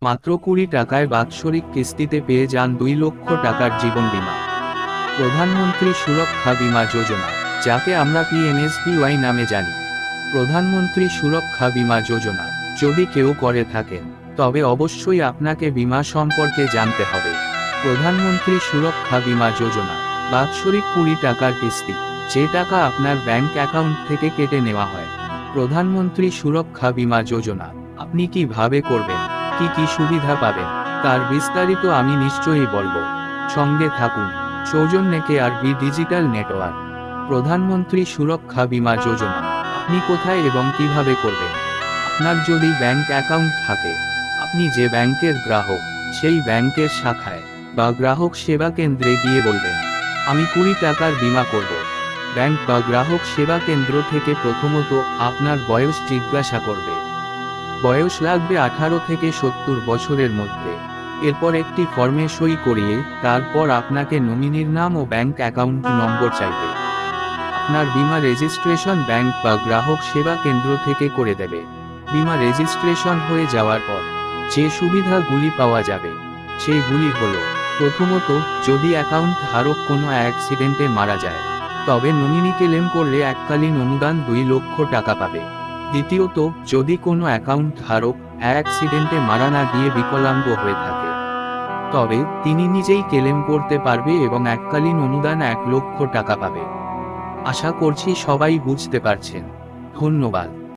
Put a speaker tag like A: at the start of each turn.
A: মাত্র 20 টাকায় বাৎসরিক কিস্তিতে পেয়ে যান 2 লক্ষ টাকার জীবন বীমা। প্রধানমন্ত্রী সুরক্ষা বীমা যোজনা, যাকে আমরা পিএমএসবিওয়াই নামে জানি। প্রধানমন্ত্রী সুরক্ষা বীমা যোজনা যদি কেউ করে থাকেন, তবে অবশ্যই আপনাকে বীমা সম্পর্কে জানতে হবে। প্রধানমন্ত্রী সুরক্ষা বীমা যোজনা বাৎসরিক 20 টাকার কিস্তি, যে টাকা আপনার ব্যাংক অ্যাকাউন্ট থেকে কেটে নেওয়া হয়। প্রধানমন্ত্রী সুরক্ষা বীমা যোজনা আপনি কিভাবে করবেন, কি কি সুবিধা পাবেন, তার বিস্তারিত আমি নিশ্চয়ই বলবো। সঙ্গে থাকুন। সৌজন্যে কেআরবি ডিজিটাল নেটওয়ার্ক। প্রধানমন্ত্রী সুরক্ষা বীমা যোজনা আপনি কোথায় এবং কিভাবে করবেন? আপনার যদি ব্যাংক অ্যাকাউন্ট থাকে, আপনি যে ব্যাংকের গ্রাহক, সেই ব্যাংকের শাখায় বা গ্রাহক সেবা কেন্দ্রে গিয়ে বলবেন, আমি 20 টাকার বীমা করব। ব্যাংক বা গ্রাহক সেবা কেন্দ্র থেকে প্রথমত আপনার বয়স জিজ্ঞাসা করবে। বয়স লাগবে 18 থেকে 70 বছরের মধ্যে। এরপর একটি ফর্মে সই করিয়ে তারপর আপনাকে নমিনির নাম ও ব্যাংক অ্যাকাউন্ট নম্বর চাইবে। আপনার বীমা রেজিস্ট্রেশন ব্যাংক বা গ্রাহক সেবা কেন্দ্র থেকে করে দেবে। বীমা রেজিস্ট্রেশন হয়ে যাওয়ার পর যে সুবিধাগুলি পাওয়া যাবে সেগুলি হলো, প্রথমত, যদি অ্যাকাউন্ট ধারক কোনো অ্যাক্সিডেন্টে মারা যায়, তবে নমিনি ক্লেম করলে এককালীন অনুদান 2 লক্ষ টাকা পাবে। দ্বিতীয়ত, যদি কোনো অ্যাকাউন্ট ধারক অ্যাক্সিডেন্টে মারা না গিয়ে বিকলাঙ্গ হয়ে থাকে, তবে তিনি নিজেই ক্লেম করতে পারবে এবং এককালীন অনুদান 1 লক্ষ টাকা পাবে। আশা করছি সবাই বুঝতে পারছেন। ধন্যবাদ।